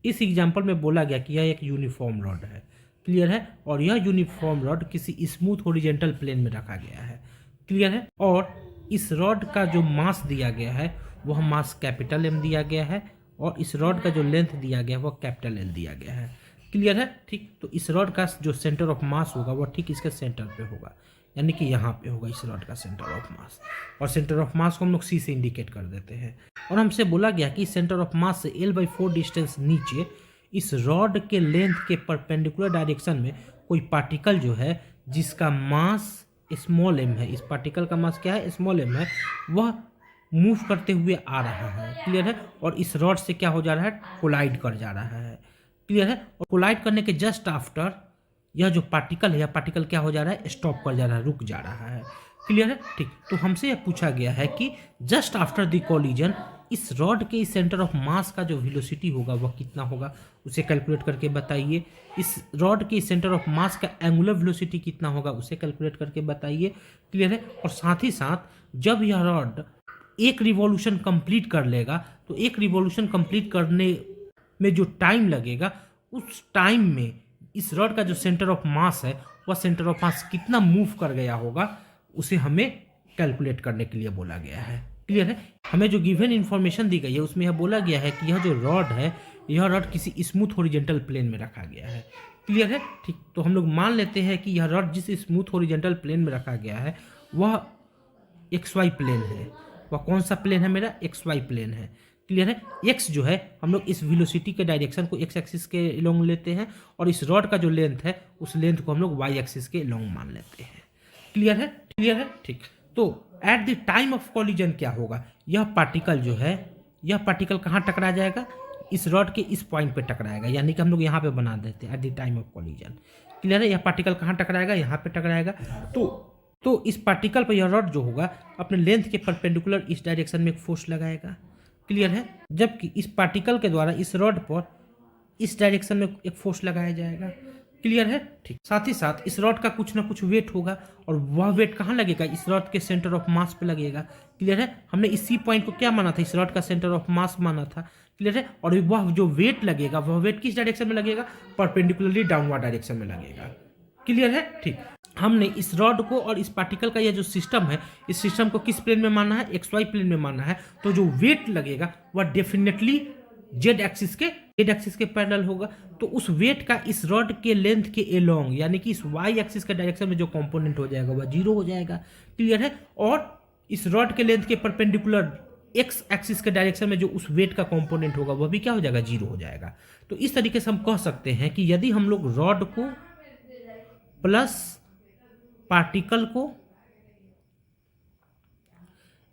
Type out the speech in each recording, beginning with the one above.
इस एग्जाम्पल में बोला गया कि यह एक यूनिफॉर्म रॉड है, क्लियर है, और यह यूनिफॉर्म रॉड किसी स्मूथ हॉरिजॉन्टल प्लेन में रखा गया है, क्लियर है, और इस रॉड का जो मास दिया गया है वह मास कैपिटल एम दिया गया है, और इस रॉड का जो लेंथ दिया गया है वह कैपिटल एल दिया गया है, क्लियर है, ठीक। तो इस रॉड का जो सेंटर ऑफ मास होगा वह ठीक इसके सेंटर पे होगा, यानी कि यहाँ पे होगा इस रॉड का सेंटर ऑफ मास, और सेंटर ऑफ मास को हम लोग सी से इंडिकेट कर देते हैं। और हमसे बोला गया कि सेंटर ऑफ मास से L/4 डिस्टेंस नीचे इस रॉड के लेंथ के परपेंडिकुलर डायरेक्शन में कोई पार्टिकल जो है जिसका मास स्मॉल m है, इस पार्टिकल का मास क्या है, स्मॉल m है, वह मूव करते हुए आ रहा है, क्लियर है, और इस रॉड से क्या हो जा रहा है, कोलाइड कर जा रहा है, क्लियर है, और कोलाइड करने के जस्ट आफ्टर यह जो पार्टिकल है, यह पार्टिकल क्या हो जा रहा है, स्टॉप कर जा रहा है, रुक जा रहा है, क्लियर है, ठीक। तो हमसे यह पूछा गया है कि जस्ट आफ्टर द कोलिजन इस रॉड के सेंटर ऑफ मास का जो वेलोसिटी होगा वह कितना होगा, उसे कैलकुलेट करके बताइए। इस रॉड के सेंटर ऑफ मास का एंगुलर वेलोसिटी कितना होगा उसे कैलकुलेट करके बताइए, क्लियर है, और साथ ही साथ जब यह रॉड एक रिवॉल्यूशन कंप्लीट कर लेगा तो एक रिवॉल्यूशन कंप्लीट करने में जो टाइम लगेगा उस टाइम में इस रॉड का जो सेंटर ऑफ मास है वह सेंटर ऑफ मास कितना मूव कर गया होगा उसे हमें कैलकुलेट करने के लिए बोला गया है, क्लियर है। हमें जो गिवन इन्फॉर्मेशन दी गई है उसमें यह बोला गया है कि यह जो रॉड है यह रॉड किसी स्मूथ हॉरिजॉन्टल प्लेन में रखा गया है, क्लियर है, ठीक। तो हम लोग मान लेते हैं कि यह रॉड जिस स्मूथ हॉरिजॉन्टल प्लेन में रखा गया है वह XY प्लेन है। वह कौन सा प्लेन है, मेरा XY प्लेन है, क्लियर है। x जो है हम लोग इस वेलोसिटी के डायरेक्शन को x एक्सिस के लॉन्ग लेते हैं, और इस रॉड का जो लेंथ है उस लेंथ को हम लोग y एक्सिस के लॉन्ग मान लेते हैं, क्लियर है, क्लियर है, ठीक। तो at the time of collision क्या होगा, यह पार्टिकल जो है यह पार्टिकल कहाँ टकरा जाएगा, इस रॉड के इस पॉइंट पे टकराएगा, यानी कि हम लोग यहाँ पे बना देते हैं at the time of collision, clear है। यह पार्टिकल कहाँ टकराएगा, यहाँ पे टकराएगा। तो इस पार्टिकल पर यह रॉड जो होगा अपने लेंथ के परपेंडिकुलर इस डायरेक्शन में एक फोर्स लगाएगा, क्लियर है, जबकि इस पार्टिकल के द्वारा इस रॉड पर इस डायरेक्शन में एक फोर्स लगाया जाएगा, क्लियर है, ठीक। साथ ही साथ इस रॉड का कुछ ना कुछ वेट होगा, और वह वेट कहाँ लगेगा, इस रॉड के सेंटर ऑफ मास पे लगेगा, क्लियर है। हमने इसी पॉइंट को क्या माना था, इस रॉड का सेंटर ऑफ मास माना था, क्लियर है। और वह जो वेट लगेगा वह वेट किस डायरेक्शन में लगेगा, परपेंडिकुलरली डाउनवर्ड डायरेक्शन में लगेगा, क्लियर है, ठीक। हमने इस रॉड को और इस पार्टिकल का यह जो सिस्टम है इस सिस्टम को किस प्लेन में माना है, XY प्लेन में माना है, तो जो वेट लगेगा वह डेफिनेटली जेड एक्सिस के पैरेलल होगा। तो उस वेट का इस रॉड के लेंथ के एलोंग यानी कि इस Y एक्सिस के डायरेक्शन में जो कंपोनेंट हो जाएगा वह 0 हो जाएगा, क्लियर है। और इस रॉड के लेंथ के परपेंडिकुलर X एक्सिस के डायरेक्शन में जो उस वेट का कंपोनेंट होगा वह भी क्या हो जाएगा, 0 हो जाएगा। तो इस तरीके से हम कह सकते हैं कि यदि हम लोग रॉड को प्लस पार्टिकल को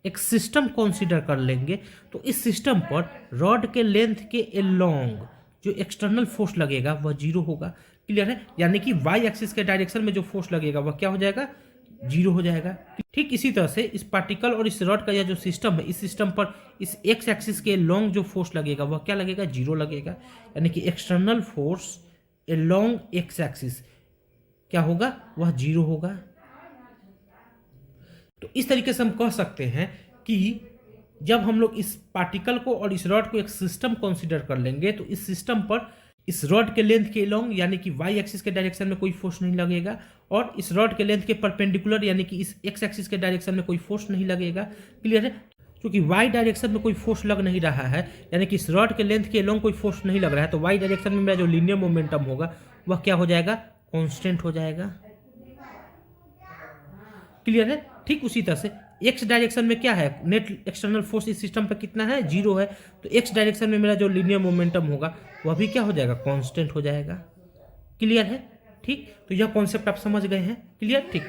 एक सिस्टम कंसीडर कर लेंगे तो इस सिस्टम पर रॉड के लेंथ के एलोंग जो एक्सटर्नल फोर्स लगेगा वह 0 होगा, क्लियर है, यानी कि Y एक्सिस के डायरेक्शन में जो फोर्स लगेगा वह क्या हो जाएगा, 0 हो जाएगा। ठीक इसी तरह से इस पार्टिकल और इस रॉड का यह जो सिस्टम है इस सिस्टम पर इस X एक्सिस के एलोंग जो फोर्स लगेगा वह क्या लगेगा, 0 लगेगा, यानी कि external force along X axis क्या होगा, वह 0 होगा। तो इस तरीके से हम कह सकते हैं कि जब हम लोग इस पार्टिकल को और इस रॉड को एक सिस्टम कंसीडर कर लेंगे तो इस सिस्टम पर इस रॉड के लेंथ के एलोंग यानी कि Y एक्सिस के डायरेक्शन में कोई फोर्स नहीं लगेगा, और इस रॉड के लेंथ के परपेंडिकुलर यानी कि इस X एक्सिस के डायरेक्शन में कोई फोर्स नहीं लगेगा, क्लियर है। क्योंकि Y डायरेक्शन में कोई फोर्स लग नहीं रहा है यानी कि इस रॉड के लेंथ के एलोंग कोई फोर्स नहीं लग रहा है, तो Y डायरेक्शन में मेरा जो लीनियर मोमेंटम होगा वह क्या हो जाएगा, कांस्टेंट हो जाएगा, क्लियर है। ठीक उसी तरह से X डायरेक्शन में क्या है, नेट एक्सटर्नल फोर्स इस सिस्टम पर कितना है, 0 है, तो X डायरेक्शन में मेरा जो लीनियर मोमेंटम होगा वह भी क्या हो जाएगा, कांस्टेंट हो जाएगा, क्लियर है, ठीक। तो यह कॉन्सेप्ट आप समझ गए हैं, क्लियर, ठीक।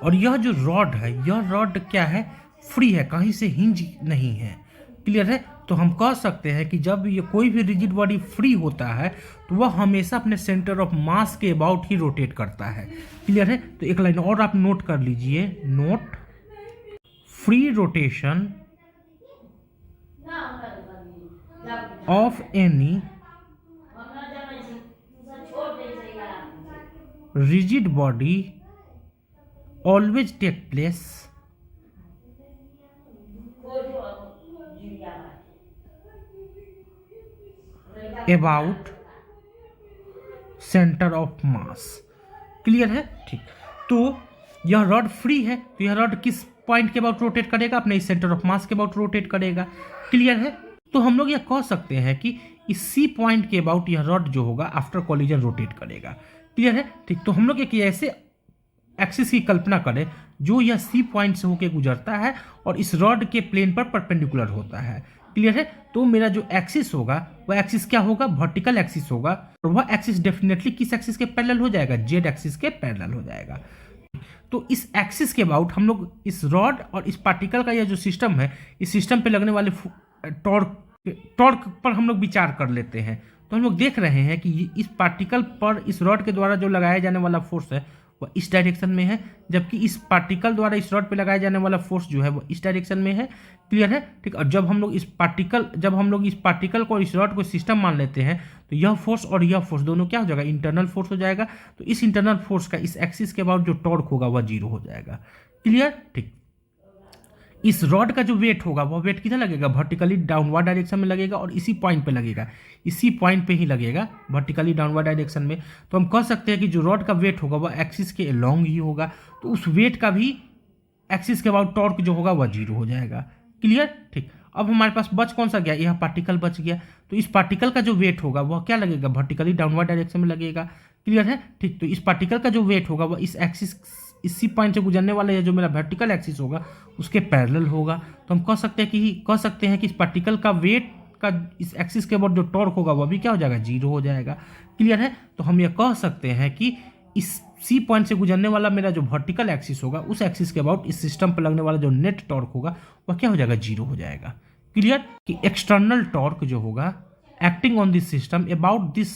और यह जो रॉड है यह रॉड क्या है, फ्री है, कहीं से हिंज नहीं है, क्लियर है। तो हम कह सकते हैं कि जब ये कोई भी रिजिड बॉडी फ्री होता है तो वह हमेशा अपने सेंटर ऑफ मास के अबाउट ही रोटेट करता है, क्लियर है। तो एक लाइन और आप नोट कर लीजिए, note free rotation of any rigid body always take place about centre of mass. Clear है? ठीक। तो यह रॉड फ्री है तो यह रॉड किस पॉइंट के अबाउट रोटेट करेगा? अपने इस सेंटर ऑफ मास के अबाउट रोटेट करेगा। क्लियर है? तो हम लोग यह कह सकते हैं कि इस सी पॉइंट के अबाउट यह रॉड जो होगा आफ्टर कॉलिजन रोटेट करेगा। क्लियर है? ठीक। तो हम लोग एक ऐसे एक्सिस की कल्पना करें जो यह सी पॉइंट से होकर गुजरता है और इस रॉड के प्लेन पर परपेंडिकुलर होता है। क्लियर है? तो मेरा जो एक्सिस होगा वह एक्सिस क्या होगा? वर्टिकल एक्सिस होगा और वह एक्सिस डेफिनेटली किस एक्सिस के पैरेलल हो जाएगा? जेड एक्सिस के पैरेलल हो जाएगा। तो इस एक्सिस के अबाउट हम लोग इस रॉड और इस पार्टिकल का यह जो सिस्टम है, इस सिस्टम पे लगने वाले टॉर्क पर हम लोग विचार कर लेते हैं। तो हम लोग देख रहे हैं कि इस पार्टिकल पर इस रॉड के द्वारा जो लगाया जाने वाला फोर्स है वह इस डायरेक्शन में है, जबकि इस पार्टिकल द्वारा इस रॉड पे लगाया जाने वाला फोर्स जो है वो इस डायरेक्शन में है। क्लियर है? ठीक। और जब हम लोग इस पार्टिकल को और इस रॉड को सिस्टम मान लेते हैं तो यह फोर्स और यह फोर्स दोनों क्या हो जाएगा? इंटरनल फोर्स हो जाएगा। तो इस इंटरनल फोर्स का इस एक्सिस के अबाउट जो टॉर्क होगा वह जीरो हो जाएगा। क्लियर? ठीक। इस रॉड का जो वेट होगा वह वेट किधर लगेगा? वर्टिकली डाउनवर्ड डायरेक्शन में लगेगा और इसी पॉइंट पे लगेगा, इसी पॉइंट पे ही लगेगा वर्टिकली डाउनवर्ड डायरेक्शन में। तो हम कह सकते हैं कि जो रॉड का वेट होगा वह एक्सिस के अलोंग ही होगा, तो उस वेट का भी एक्सिस के अबाउट टॉर्क जो होगा वह जीरो हो जाएगा। क्लियर? ठीक। अब हमारे पास बच कौन सा गया? यह पार्टिकल बच गया। तो इस पार्टिकल का जो वेट होगा वह क्या लगेगा? वर्टिकली डाउनवर्ड डायरेक्शन में लगेगा। क्लियर है? ठीक। तो इस पार्टिकल का जो वेट होगा वह इस एक्सिस, इसी पॉइंट से गुजरने वाला यह जो मेरा वर्टिकल एक्सिस होगा उसके पैरेलल होगा। तो हम कह सकते हैं कि इस पार्टिकल का वेट का इस एक्सिस के ऊपर जो टॉर्क होगा वह भी क्या हो जाएगा? जीरो हो जाएगा। क्लियर है? तो हम यह कह सकते हैं कि इस सी पॉइंट से गुजरने वाला मेरा जो वर्टिकल एक्सिस होगा उस एक्सिस के अबाउट इस सिस्टम पर लगने वाला जो नेट टॉर्क होगा वह क्या हो जाएगा? जीरो हो जाएगा। क्लियर? कि एक्सटर्नल टॉर्क जो होगा acting on this system about this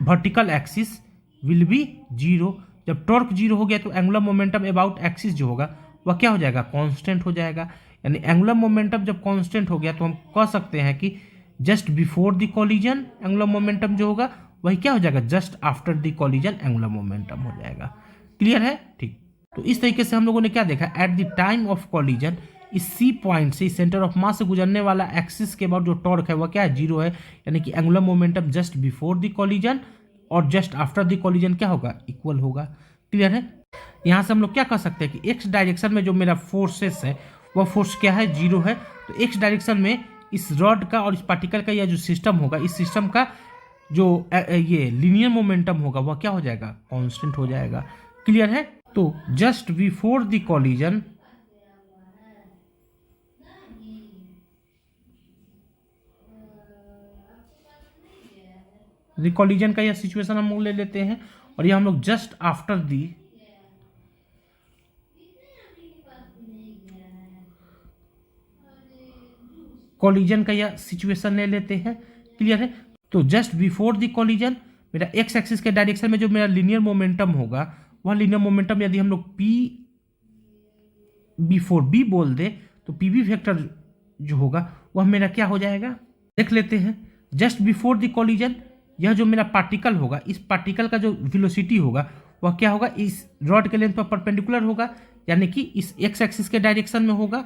vertical axis will be zero. जब टॉर्क जीरो हो गया तो एंगुलर मोमेंटम अबाउट एक्सिस जो होगा वह क्या हो जाएगा? कांस्टेंट हो जाएगा। यानी एंगुलर मोमेंटम जब कांस्टेंट हो गया तो हम कह सकते हैं कि just before the collision angular momentum जो होगा वही क्या हो जाएगा? Just after the collision angular momentum हो जाएगा। क्लियर है? ठीक। तो इस तरीके से हम लोगों ने क्या देखा? At the time of collision इस सी पॉइंट से, सेंटर ऑफ मास से गुजरने वाला एक्सिस के बाद जो टॉर्क है वह क्या है? जीरो है। यानी कि angular momentum just before the collision और जस्ट आफ्टर द कॉलिजन क्या होगा? इक्वल होगा। क्लियर है? यहाँ से हम लोग क्या कह सकते हैं कि एक्स डायरेक्शन में जो मेरा फोर्सेस है वह फोर्स क्या है? जीरो है। तो एक्स डायरेक्शन में इस रॉड का और इस पार्टिकल का यह जो सिस्टम होगा, इस सिस्टम का जो ये लीनियर मोमेंटम होगा वह क्या हो जाएगा? कांस्टेंट हो जाएगा। क्लियर है? तो just before the collision collision का यह सिचुएशन हम लोग ले लेते हैं और यह हम लोग जस्ट आफ्टर दी कॉलिजन का यह सिचुएशन ले लेते हैं। क्लियर है? तो जस्ट बिफोर द कॉलिजन मेरा एक्स एक्सिस के डायरेक्शन में जो मेरा लीनियर मोमेंटम होगा वह लीनियर मोमेंटम यदि हम लोग पी बिफोर बी बोल दे तो पी बी फैक्टर जो होगा वह मेरा क्या हो जाएगा? देख लेते हैं। जस्ट बिफोर द कॉलिजन यह जो मेरा पार्टिकल होगा, इस पार्टिकल का जो वेलोसिटी होगा वह क्या होगा? इस रॉड के लेंथ पर परपेंडिकुलर होगा, यानी कि इस एक्स एक्सिस के डायरेक्शन में होगा।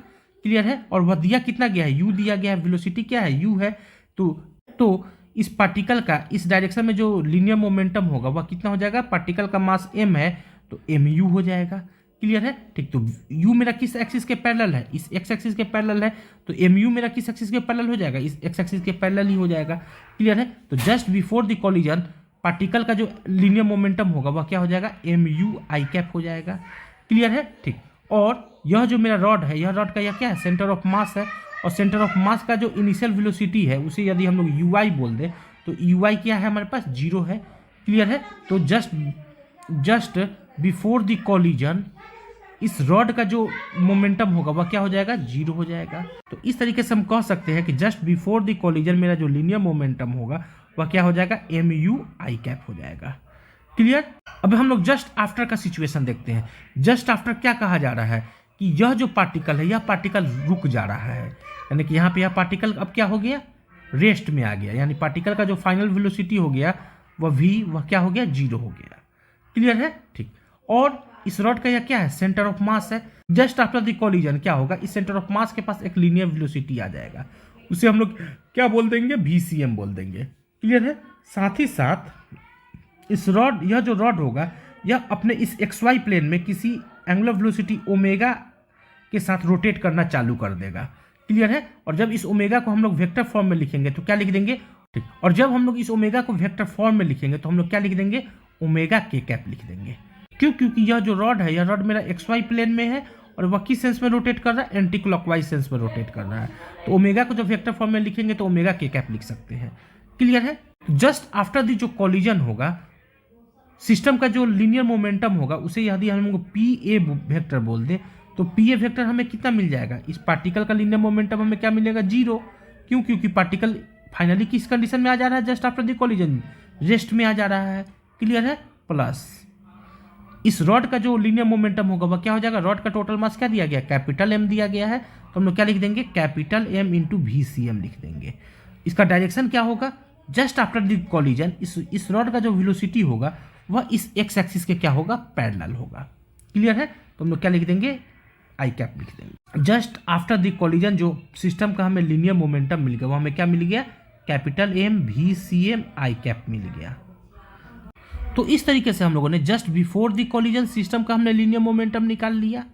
क्लियर है? और वह दिया कितना गया है? यू दिया गया है। वेलोसिटी क्या है? यू है। तो इस पार्टिकल का इस डायरेक्शन में जो लीनियर मोमेंटम होगा वह कितना हो जाएगा? पार्टिकल का मास m है तो mu हो जाएगा। क्लियर है? ठीक। तो u मेरा किस एक्सिस के पैरेलल है? इस x एक्सिस के पैरेलल है। तो mu मेरा किस एक्सिस के पैरेलल हो जाएगा? इस x एक्सिस के पैरेलल ही हो जाएगा। क्लियर है? तो just before the collision particle का जो लीनियर मोमेंटम होगा वह क्या हो जाएगा? mu i कैप हो जाएगा। क्लियर है? ठीक। और यह जो मेरा रॉड है, यह रॉड का यह क्या है? सेंटर ऑफ मास है। और सेंटर ऑफ मास का जो इनिशियल वेलोसिटी है उसे यदि हम लोग ui बोल दें तो ui क्या है? हमारे पास जीरो है। क्लियर है? तो जस्ट बिफोर द कॉलिजन इस रॉड का जो मोमेंटम होगा वह क्या हो जाएगा? जीरो हो जाएगा। तो इस तरीके से हम कह सकते हैं कि जस्ट बिफोर द कॉलिजन मेरा जो लीनियर मोमेंटम होगा वह क्या हो जाएगा? mu i कैप हो जाएगा। क्लियर? अब हम लोग जस्ट आफ्टर का सिचुएशन देखते हैं। जस्ट आफ्टर क्या कहा जा रहा है कि यह जो पार्टिकल है, यह पार्टिकल रुक जा रहा है, यानी कि यहाँ पे यह पार्टिकल अब क्या हो गया? रेस्ट में आ गया। यानी पार्टिकल का जो फाइनल वेलोसिटी हो गया वह क्या हो गया? जीरो हो गया। क्लियर है? ठीक। और इस रॉड का यह क्या है? सेंटर ऑफ मास है। जस्ट आफ्टर द कॉलिजन क्या होगा? इस सेंटर ऑफ मास के पास एक लीनियर वेलोसिटी आ जाएगा, उसे हम लोग क्या बोल देंगे? VCM बोल देंगे। क्लियर है। साथ ही साथ इस रॉड, यह जो रॉड होगा यह अपने इस एक्स वाई प्लेन में किसी एंगुलर वेलोसिटी ओमेगा के साथ रोटेट करना चालू कर देगा। क्लियर है। और जब इस ओमेगा को हम लोग वेक्टर फॉर्म में लिखेंगे तो क्या लिख देंगे, ठीक। और जब हम लोग इस ओमेगा को वेक्टर फॉर्म में लिखेंगे तो हम लोग क्या लिख देंगे, ओमेगा के कैप लिख देंगे। क्यों, क्योंकि यह जो रॉड है, यह रॉड मेरा एक्स वाई प्लेन में है और वह किस सेंस में रोटेट कर रहा है, एंटी क्लॉकवाइज सेंस में रोटेट कर रहा है। तो ओमेगा को जब वेक्टर फॉर्म में लिखेंगे तो ओमेगा के कैप लिख सकते हैं। क्लियर है। जस्ट आफ्टर दी जो कॉलिजन होगा, सिस्टम का जो लीनियर मोमेंटम होगा उसे यदि हम लोग पी ए वेक्टर बोल दें तो पी ए वेक्टर हमें कितना मिल जाएगा, इस पार्टिकल का लीनियर मोमेंटम हमें क्या मिलेगा, 0। क्यों, क्योंकि पार्टिकल फाइनली किस कंडीशन में आ जा रहा है, just after the collision, rest में आ जा रहा है। क्लियर है। प्लस इस रॉड का जो लीनियर मोमेंटम होगा वह क्या हो जाएगा, रॉड का टोटल मास क्या दिया गया, कैपिटल एम दिया गया है, तो हम लोग क्या लिख देंगे, capital M into V C M लिख देंगे। इसका डायरेक्शन क्या होगा, जस्ट आफ्टर द कॉलिजन इस रॉड का जो वेलोसिटी होगा वह इस एक्स एक्सिस के क्या होगा, पैरेलल होगा। क्लियर है। तो हम लोग क्या लिख देंगे, आई कैप लिख देंगे। जस्ट आफ्टर द कॉलिजन जो सिस्टम का हमें लीनियर मोमेंटम मिल गया वो हमें क्या मिल गया, capital M V C M I cap मिल गया। तो इस तरीके से हम लोगों ने just before the collision system का हमने लीनियर मोमेंटम निकाल लिया,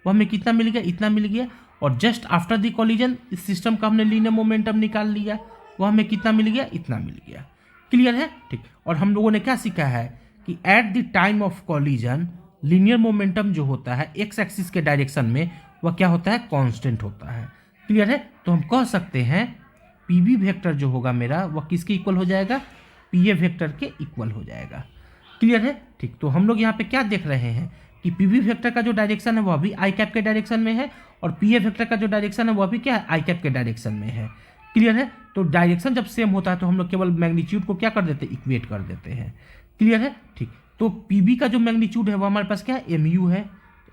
वो हमें कितना मिल गया, इतना मिल गया। और जस्ट आफ्टर द कॉलिजन इस सिस्टम का हमने लीनियर मोमेंटम निकाल लिया, वो हमें कितना मिल गया, इतना मिल गया। क्लियर है। ठीक। और हम लोगों ने क्या सीखा है कि at the time of collision linear momentum जो होता है एक्स एक्सिस के डायरेक्शन में वह क्या होता है, कांस्टेंट होता है। क्लियर है। तो हम कह सकते हैं पी बी वेक्टर जो होगा मेरा वह किसके इक्वल हो जाएगा, पी ए वेक्टर के इक्वल हो जाएगा। क्लियर है। ठीक। तो हम लोग यहाँ पे क्या देख रहे हैं कि पी बी वेक्टर का जो डायरेक्शन है वह भी आई कैप के डायरेक्शन में है और पी ए वेक्टर का जो डायरेक्शन है वह भी क्या है, आई कैप के डायरेक्शन में है। क्लियर है। तो डायरेक्शन जब सेम होता है तो हम लोग केवल मैग्नीट्यूड को क्या कर देते हैं, इक्वेट कर देते हैं। क्लियर है। ठीक। तो पी बी का जो मैग्नीट्यूड है वो हमारे पास क्या है, एम यू है,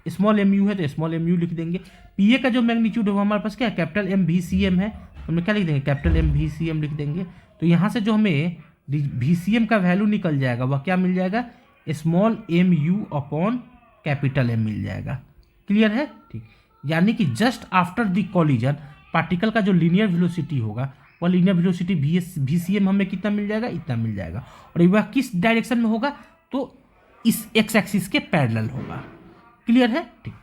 स्मॉल एम यू है तो स्मॉल एम यू लिख देंगे। पी ए का जो मैग्नीट्यूड है वो हमारे पास क्या है, capital M V C M है, तो हम क्या लिख देंगे, capital M V C M लिख देंगे। तो यहाँ से जो हमें वी सी एम का वैल्यू निकल जाएगा वह क्या मिल जाएगा, small M U upon capital M मिल जाएगा। क्लियर है। ठीक। यानी कि just after the collision particle का जो लीनियर वेलोसिटी होगा वह linear velocity V C M हमें कितना मिल जाएगा, इतना मिल जाएगा। और वह किस डायरेक्शन में होगा, तो इस एक्स एक्सिस के पैरेलल होगा। क्लियर है। ठीक।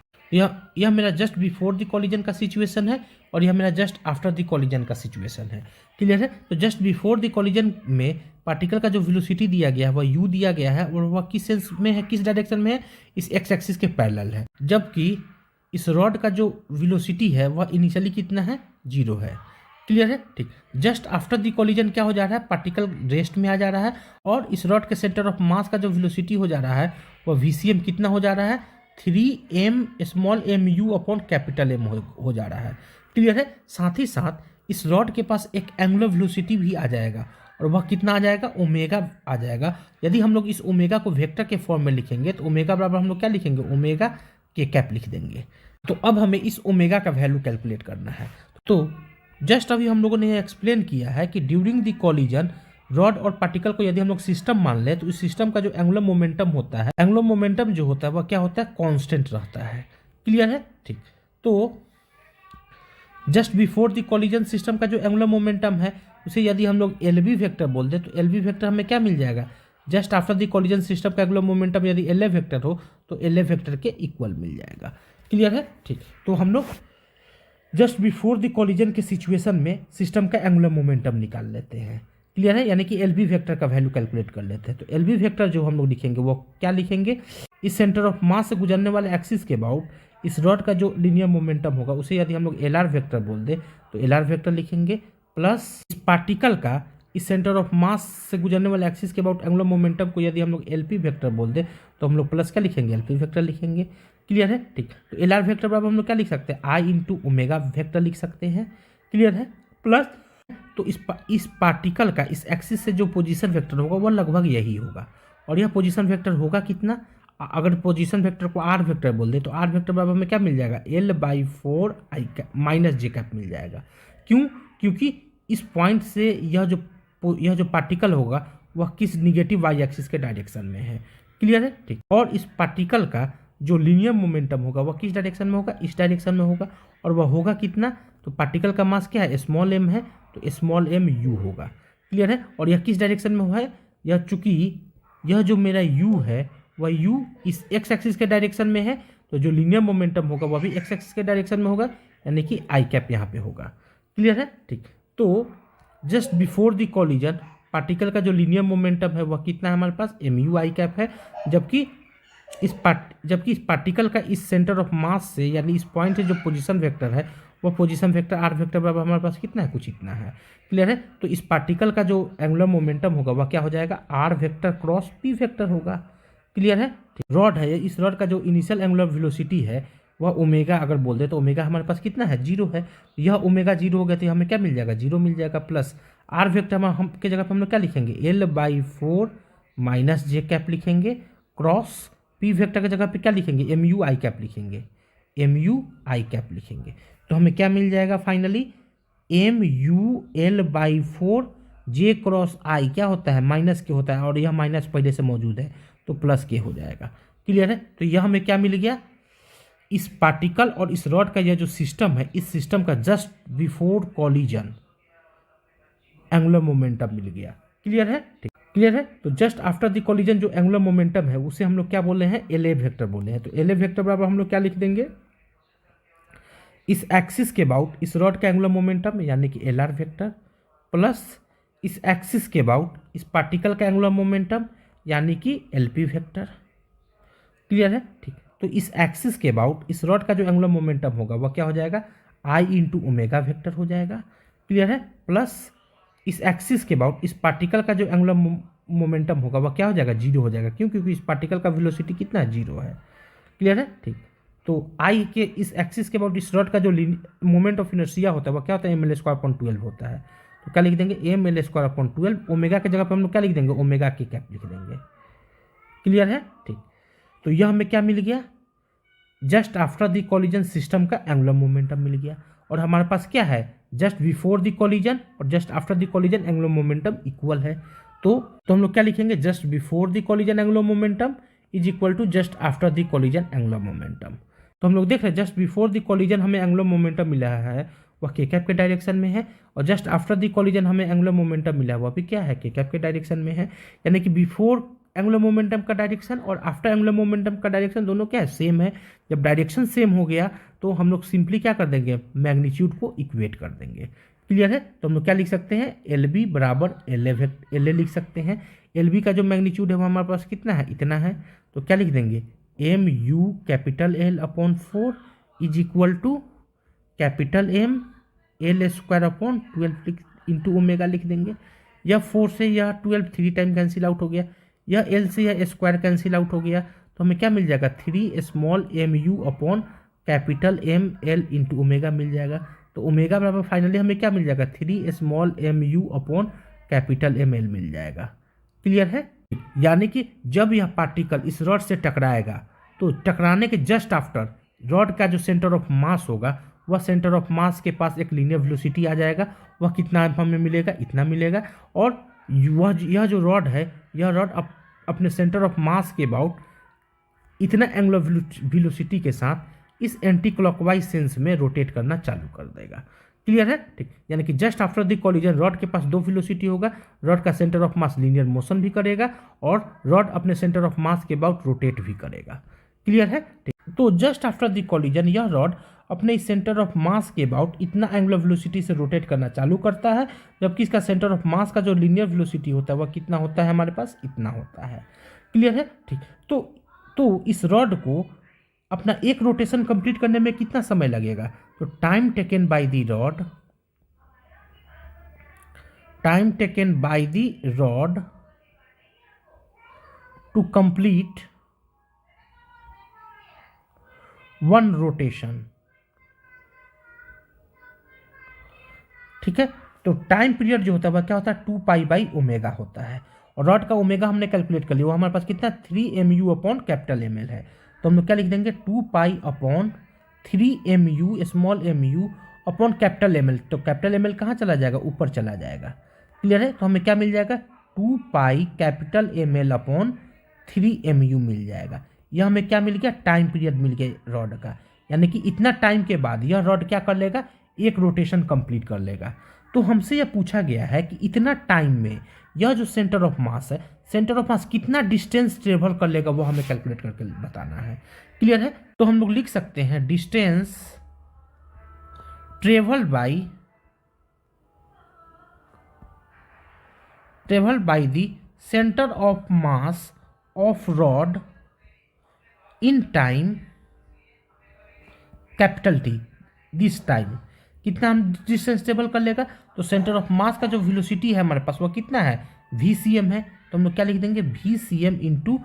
यह मेरा जस्ट बिफोर द कॉलिजन का सिचुएशन है और यह मेरा जस्ट आफ्टर द कॉलिजन का सिचुएशन है। क्लियर है। तो जस्ट बिफोर द कॉलिजन में पार्टिकल का जो वेलोसिटी दिया गया है वह u दिया गया है और वह किस सेंस में है, किस डायरेक्शन में है, इस एक्स एक्सिस के पैरेलल है। जबकि इस रॉड का जो वेलोसिटी है वह इनिशियली कितना है, 0 है। क्लियर है। ठीक। जस्ट आफ्टर द कॉलिजन क्या हो जा रहा है, पार्टिकल रेस्ट में आ जा रहा है और इस रॉड के सेंटर ऑफ मास का जो वेलोसिटी हो जा रहा है वह वी सी एम कितना हो जा रहा है, 3m small M U upon capital M हो जा रहा है। क्लियर है। साथ ही साथ इस रॉड के पास एक एंगुलर वेलोसिटी भी आ जाएगा और वह कितना आ जाएगा, ओमेगा आ जाएगा। यदि हम लोग इस ओमेगा को वेक्टर के फॉर्म में लिखेंगे तो ओमेगा बराबर हम लोग क्या लिखेंगे, ओमेगा के कैप लिख देंगे। तो अब हमें इस ओमेगा का वैल्यू कैलकुलेट करना है। तो जस्ट अभी हम लोगों ने यह एक्सप्लेन किया है कि ड्यूरिंग द कॉलिजन रॉड और पार्टिकल को यदि हम लोग सिस्टम मान लें तो इस सिस्टम का जो एंगुलर मोमेंटम होता है, एंगुलर मोमेंटम जो होता है वह क्या होता है, कांस्टेंट रहता है। क्लियर है। ठीक। तो just before the collision system का जो एंगुलर मोमेंटम है उसे यदि हम लोग एल बी वेक्टर बोल दें तो एल बी वेक्टर हमें क्या मिल जाएगा, just after the collision system का एंगुलर मोमेंटम यदि एल ए वेक्टर हो तो एल ए वेक्टर के इक्वल मिल जाएगा। क्लियर है। ठीक। तो हम लोग जस्ट बिफोर द कॉलिजन के सिचुएशन में सिस्टम का एंगुलर मोमेंटम निकाल लेते हैं। क्लियर है। यानी कि एल बी वेक्टर का वैल्यू कैलकुलेट कर लेते हैं। तो एल बी वेक्टर जो हम लोग लिखेंगे वो क्या लिखेंगे, इस सेंटर ऑफ मास से गुजरने वाले एक्सिस के अबाउट इस रॉड का जो लीनियर मोमेंटम होगा उसे यदि हम लोग एल आर वेक्टर बोल दें तो एल आर वेक्टर लिखेंगे, प्लस इस पार्टिकल का इस सेंटर ऑफ मास से गुजरने वाले एक्सिस के अबाउट एंगुलर मोमेंटम को यदि हम लोग एल पी वेक्टर बोल दें तो हम लोग प्लस क्या लिखेंगे, एल पी वेक्टर लिखेंगे। क्लियर है। ठीक। तो एल आर वेक्टर बराबर हम लोग क्या लिख सकते हैं, आई इंटू ओमेगा वेक्टर लिख सकते हैं। क्लियर है। प्लस तो इस पार्टिकल का इस एक्सिस से जो पोजीशन वेक्टर होगा वो लगभग यही होगा और यह पोजीशन वेक्टर होगा कितना, अगर पोजीशन वेक्टर को आर वेक्टर बोल दे तो आर वेक्टर बराबर में क्या मिल जाएगा, L/4 आई कैप माइनस जे कैप मिल जाएगा। क्यों, क्योंकि इस पॉइंट से यह जो पार्टिकल होगा वह किस निगेटिव वाई एक्सिस के डायरेक्शन में है। क्लियर है। ठीक। और इस पार्टिकल का जो लीनियर मोमेंटम होगा वह किस डायरेक्शन में होगा, इस डायरेक्शन में होगा और वह होगा कितना, तो पार्टिकल का मास क्या है, स्मॉल एम है तो स्मॉल एम यू होगा। क्लियर है। और यह किस डायरेक्शन में है, यह चूंकि यह जो मेरा u है वह u इस x एक्सिस के डायरेक्शन में है, तो जो लीनियर मोमेंटम होगा वह भी x एक्सिस के डायरेक्शन में होगा, यानी कि आई कैप यहाँ पे होगा। क्लियर है, ठीक। तो just before the collision particle का जो लीनियर मोमेंटम है वह कितना है हमारे पास, mu आई कैप है, जबकि इस पार्टिकल का इस सेंटर ऑफ मास से यानी इस पॉइंट से जो पोजीशन वेक्टर है वह पोजीशन वेक्टर आर वेक्टर बराबर हमारे पास कितना है, कुछ इतना है। क्लियर है। तो इस पार्टिकल का जो एंगुलर मोमेंटम होगा वह क्या हो जाएगा, R vector cross P vector होगा। क्लियर है। रॉड है, इस रॉड का जो इनिशियल एंगुलर वेलोसिटी है वह ओमेगा अगर बोल दे तो ओमेगा हमारे पास कितना है, 0 है। यह ओमेगा 0 हो गया तो हमें क्या मिल जाएगा, 0 मिल जाएगा, प्लस आर वेक्टर हम के जगह पर हम लोग क्या लिखेंगे, L/4 माइनस जे कैप लिखेंगे, क्रॉस पी वेक्टर की जगह पे क्या लिखेंगे, mu आई कैप लिखेंगे, mu आई कैप लिखेंगे। तो हमें क्या मिल जाएगा फाइनली, mu L/4 जे क्रॉस आई क्या होता है, माइनस के होता है, और यह माइनस पहले से मौजूद है तो प्लस के हो जाएगा। क्लियर है। तो यह हमें क्या मिल गया, इस पार्टिकल और इस रॉड का यह जो सिस्टम है, इस सिस्टम का just before collision angular momentum मिल गया। क्लियर है, ठीक। क्लियर है। तो जस्ट आफ्टर द कॉलिजन जो एंगुलर मोमेंटम है उसे हम लोग क्या बोले हैं, LA वेक्टर बोले हैं। तो LA वेक्टर बराबर हम लोग क्या लिख देंगे, इस एक्सिस के अबाउट इस रॉड का एंगुलर मोमेंटम यानी कि LR वेक्टर, प्लस इस एक्सिस के अबाउट इस पार्टिकल का एंगुलर मोमेंटम यानी कि LP वेक्टर। क्लियर है, ठीक। तो इस एक्सिस के अबाउट इस रॉड का जो एंगुलर मोमेंटम होगा वह क्या हो जाएगा, I इंटू ओमेगा वेक्टर हो जाएगा। क्लियर है। प्लस इस एक्सिस के अबाउट इस पार्टिकल का जो एंगुलर मोमेंटम होगा वह क्या हो जाएगा, 0 हो जाएगा। क्यों, क्योंकि इस पार्टिकल का वेलोसिटी कितना है, 0 है। क्लियर है, ठीक। तो आई के इस एक्सिस के अबाउट इस रॉड का जो मोमेंट ऑफ इनर्शिया होता है वह क्या होता है, mL² होता है। तो क्या लिख देंगे, mL², ओमेगा की जगह पर हम लोग क्या लिख देंगे, ओमेगा की कैप लिख देंगे। क्लियर है, ठीक। तो यह हमें क्या मिल गया, just after the collision system का एंगुलर मोमेंटम मिल गया। और हमारे पास क्या है, जस्ट बिफोर द कॉलिजन और just after the collision angular momentum equal है। तो हम लोग क्या लिखेंगे, just before the collision angular momentum is equal to just after the collision angular momentum. तो हम लोग देख रहे हैं जस्ट बिफोर द कॉलिजन हमें एंगुलर मोमेंटम मिला है वह के कैप के डायरेक्शन में है, और जस्ट आफ्टर द कॉलिजन हमें एंगुलर मोमेंटम मिला है वह भी क्या है, के कैप के डायरेक्शन में है। यानी कि बिफोर एंगुलर मोमेंटम का डायरेक्शन और आफ्टर एंगुलर मोमेंटम का डायरेक्शन दोनों क्या है, सेम है। जब डायरेक्शन सेम हो गया तो हम लोग सिंपली क्या कर देंगे, मैग्नीट्यूड को इक्वेट कर देंगे। क्लियर है। तो हम लोग क्या लिख सकते हैं, LB बराबर LA लिख सकते हैं। LB का जो मैग्नीट्यूड है वो हमारे पास कितना है, इतना है। तो क्या लिख देंगे, MU capital L/4 is equal to capital M L² into omega लिख देंगे। यह 4 से यह 12 3 टाइम कैंसिल आउट हो गया, यह L से यह स्क्वायर कैंसिल आउट हो गया। तो हमें क्या मिल जाएगा, 3 small mu upon capital ML into omega मिल जाएगा। तो ओमेगा बराबर फाइनली हमें क्या मिल जाएगा, 3 small mu upon capital ML मिल जाएगा। क्लियर है। यानी कि जब यह पार्टिकल इस रॉड से टकराएगा तो टकराने के जस्ट आफ्टर रॉड का जो सेंटर ऑफ मास होगा वह सेंटर ऑफ मास के पास एक लीनियर वेलोसिटी आ जाएगा, वह कितना हमें मिलेगा, इतना मिलेगा। और यह जो रॉड है, यह रॉड अपने सेंटर ऑफ मास के अबाउट इतना एंगुलर वेलोसिटी के साथ इस एंटी क्लॉकवाइज सेंस में रोटेट करना चालू कर देगा। क्लियर है, ठीक। यानी कि just after the collision rod के पास 2 वेलोसिटी होगा, रॉड का centre of mass linear motion भी करेगा और रॉड अपने सेंटर ऑफ मास के अबाउट रोटेट भी करेगा। क्लियर है, ठीक। तो जस्ट आफ्टर द कॉलिजन यह रॉड अपने इस सेंटर ऑफ मास के अबाउट इतना एंगुलर वेलोसिटी से रोटेट करना चालू करता है, जबकि इसका सेंटर ऑफ मास का जो लीनियर वेलोसिटी होता है वह कितना होता है, हमारे पास इतना होता है। क्लियर है, ठीक। तो इस रॉड को अपना एक रोटेशन कंप्लीट करने में कितना समय लगेगा, तो time taken by the rod to complete 1 rotation. ठीक है। तो टाइम पीरियड जो होता है वह क्या होता है, 2π/ओमेगा होता है। और रॉड का ओमेगा हमने कैलकुलेट कर लिया, वो हमारे पास कितना 3mu अपॉन कैपिटल ML है। तो हम लोग क्या लिख देंगे, 2π/3mu small mu upon capital ML। तो कैपिटल ML कहाँ चला जाएगा, ऊपर चला जाएगा। क्लियर है। तो हमें क्या मिल जाएगा, 2π कैपिटल ML अपॉन 3mu मिल जाएगा। यह हमें क्या मिल गया, टाइम पीरियड मिल गया रॉड का। यानी कि इतना टाइम के बाद यह रॉड क्या कर लेगा, एक रोटेशन कंप्लीट कर लेगा। तो हमसे यह पूछा गया है कि इतना टाइम में यह जो सेंटर ऑफ मास है, सेंटर ऑफ मास कितना डिस्टेंस ट्रेवल कर लेगा वो हमें कैलकुलेट करके बताना है। क्लियर है? तो हम लोग लिख सकते हैं distance travel by the centre of mass of rod in time capital T, this time कितना हम डिस्टेंस ट्रेवल कर लेगा। तो सेंटर ऑफ मास का जो वेलोसिटी है हमारे पास वो कितना है, VCM है। तो हम लोग क्या लिख देंगे, VCM इंटू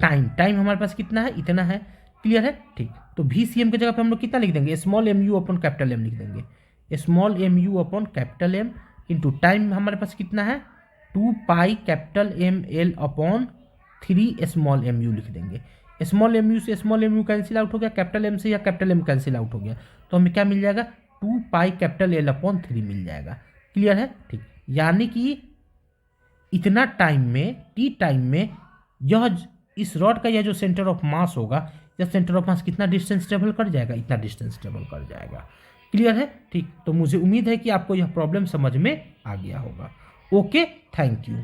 टाइम। टाइम हमारे पास कितना है, इतना है। क्लियर है? ठीक। तो VCM की जगह पे हम लोग कितना लिख देंगे, small mu upon capital M लिख देंगे। Small mu upon capital M into time हमारे पास कितना है, 2 pi capital ML upon 3 small mu लिख देंगे। स्मॉल mu से स्मॉल mu कैंसिल आउट हो गया, कैपिटल M से या कैपिटल M कैंसिल आउट हो गया, तो हमें क्या मिल जाएगा, 2 पाई कैपिटल L अपॉन 3 मिल जाएगा। क्लियर है? ठीक। यानी कि इतना टाइम में, टी टाइम में, यह इस रॉड का यह जो सेंटर ऑफ मास होगा, यह सेंटर ऑफ मास कितना डिस्टेंस ट्रेवल कर जाएगा, इतना डिस्टेंस ट्रेवल कर जाएगा। क्लियर है? ठीक। तो मुझे उम्मीद है कि आपको यह प्रॉब्लम समझ में आ गया होगा। Okay, thank you.